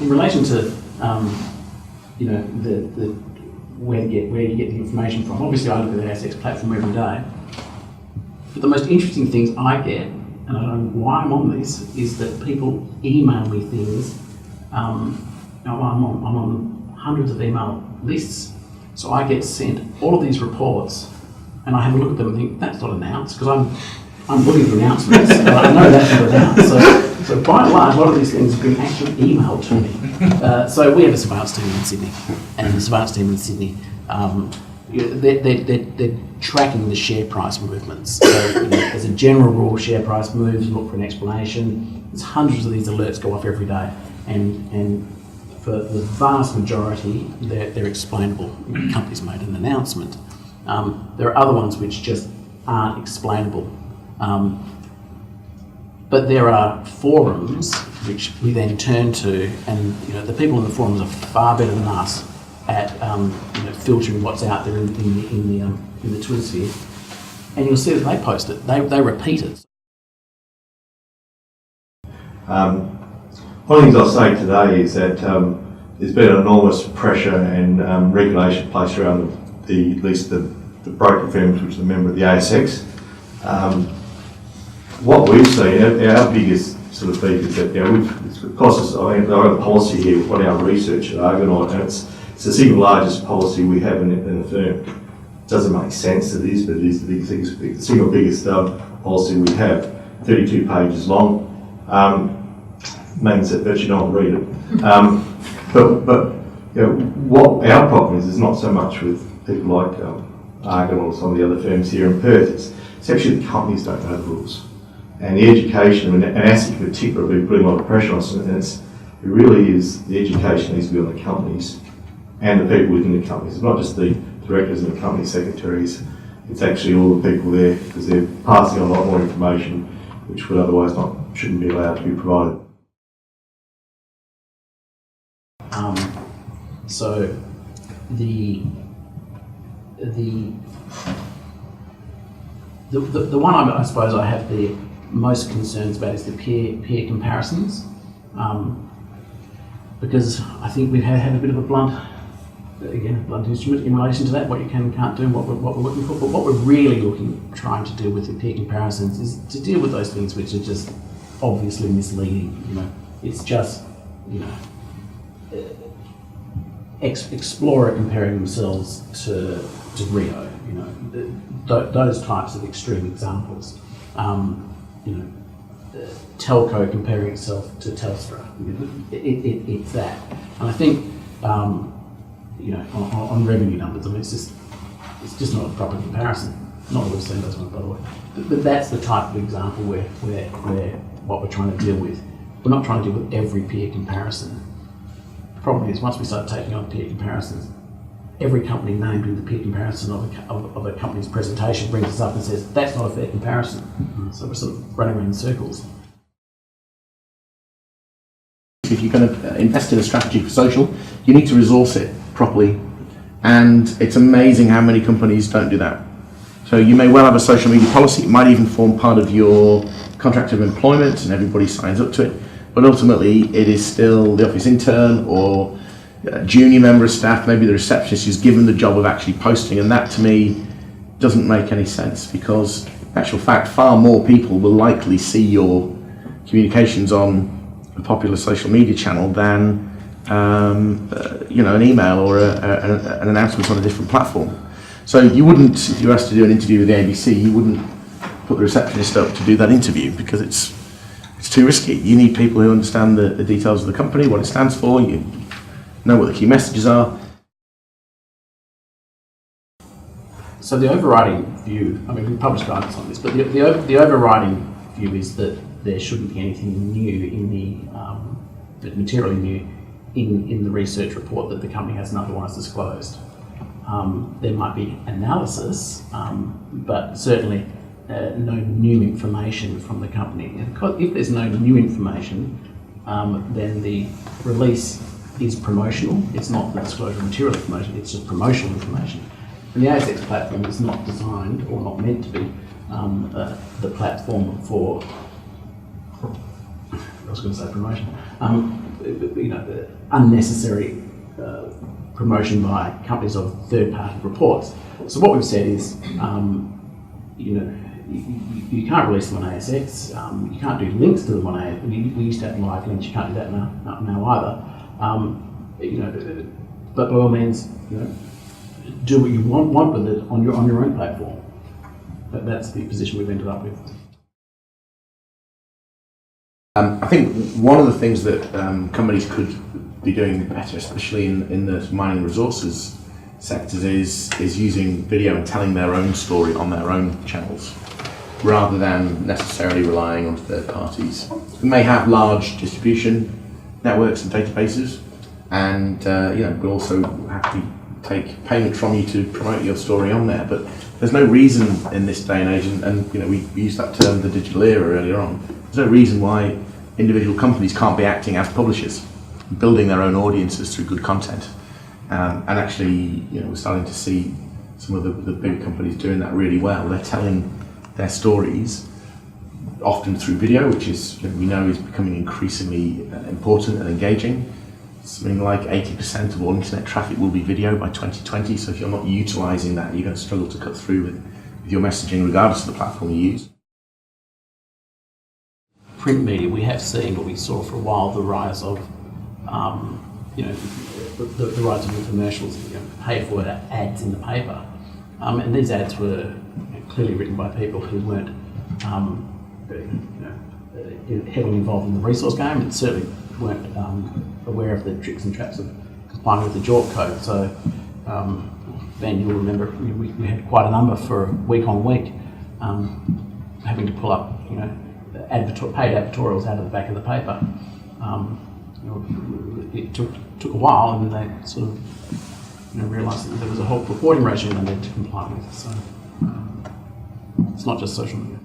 in relation to you know, the where you get the information from. Obviously, I look at the ASX platform every day. But the most interesting things I get, and I don't know why I'm on this, is that people email me things. I'm on hundreds of email lists, so I get sent all of these reports, and I have a look at them and think that's not announced, because I'm looking for announcements, and I know that's not announced. So by and large, a lot of these things have been actually emailed to me. So we have a surveillance team in Sydney, and the surveillance team in Sydney, they're tracking the share price movements. So, you know, as a general rule, share price moves, look for an explanation. There's hundreds of these alerts go off every day, and for the vast majority, they're explainable. The company's made an announcement. There are other ones which just aren't explainable. But there are forums which we then turn to, and you know, the people in the forums are far better than us at you know, filtering what's out there in the Twitter sphere, and you'll see that they post it, they repeat it. One of the things I'll say today is that there's been enormous pressure and regulation placed around at least the broker firms, which are a member of the ASX. What we've seen, our biggest sort of beef is that, you know, it's cost us, I have a policy here on our research at Argonaut, and it's the single largest policy we have in the firm. It doesn't make sense, it is, but it is the single biggest policy we have, 32 pages long. Means that virtually no one read it. But you know, what our problem is not so much with people like Argonaut or some of the other firms here in Perth, it's actually the companies don't know the rules. And the education, and ASIC in particular, have been putting a lot of pressure on us, and it really is, the education needs to be on the companies and the people within the companies. It's not just the directors and the company secretaries, it's actually all the people there, because they're passing on a lot more information which would otherwise shouldn't be allowed to be provided. So the one I suppose I have the most concerns about is the peer comparisons, because I think we've had a bit of a blunt instrument in relation to that, what you can and can't do and what we're looking for. But what we're really trying to do with the peer comparisons is to deal with those things which are just obviously misleading. You know, it's just, you know, Explorer comparing themselves to Rio, you know, those types of extreme examples. You know, telco comparing itself to Telstra. You know, it's that, and I think you know, on revenue numbers, I mean, it's just not a proper comparison. Not that we've seen those ones, by the way, but that's the type of example where what we're trying to deal with. We're not trying to deal with every peer comparison. The problem is, once we start taking on peer comparisons, every company named in the peer comparison of a company's presentation brings us up and says, that's not a fair comparison. So we're sort of running around in circles. If you're going to invest in a strategy for social, you need to resource it properly. And it's amazing how many companies don't do that. So you may well have a social media policy, it might even form part of your contract of employment and everybody signs up to it. But ultimately, it is still the office intern or a junior member of staff, maybe the receptionist, who's given the job of actually posting, and that to me doesn't make any sense, because in actual fact, far more people will likely see your communications on a popular social media channel than you know, an email or an announcement on a different platform. So you wouldn't, if you were asked to do an interview with the ABC, you wouldn't put the receptionist up to do that interview, because it's too risky. You need people who understand the details of the company, what it stands for, you know what the key messages are. So the overriding view, I mean, we published guidance on this, but the overriding view is that there shouldn't be anything new in materially new in the research report that the company hasn't otherwise disclosed. There might be analysis, but certainly no new information from the company. And if there's no new information, then the release is promotional. It's not the disclosure of material information, it's just promotional information. And the ASX platform is not designed, or not meant to be, the platform for was going to say promotion. Unnecessary promotion by companies of third-party reports. So what we've said is, you can't release them on ASX. You can't do links to them on ASX. We used to have live links. You can't do that now either. But by all means, do what you want with it on your own platform. But that's the position we've ended up with. I think one of the things that companies could be doing better, especially in the mining resources sectors, is using video and telling their own story on their own channels, rather than necessarily relying on third parties. We may have large distribution networks and databases, and we'll also happily take payment from you to promote your story on there. But there's no reason in this day and age, and we used that term, the digital era, earlier on. There's no reason why individual companies can't be acting as publishers, building their own audiences through good content. And actually, we're starting to see some of the bigger companies doing that really well. They're telling their stories often through video, which is, we know, is becoming increasingly important and engaging. Something like 80% of all internet traffic will be video by 2020, so if you're not utilising that, you're going to struggle to cut through with your messaging regardless of the platform you use. Print media, we have seen, what we saw for a while, the rise of, the rise of commercials, pay-for ads in the paper. And these ads were clearly written by people who weren't heavily involved in the resource game, and certainly weren't aware of the tricks and traps of complying with the JORC code. So, Ben, you'll remember we had quite a number for week on week, having to pull up, paid advertorials out of the back of the paper. It took a while, and then they sort of realised that there was a whole reporting regime they needed to comply with. So it's not just social media.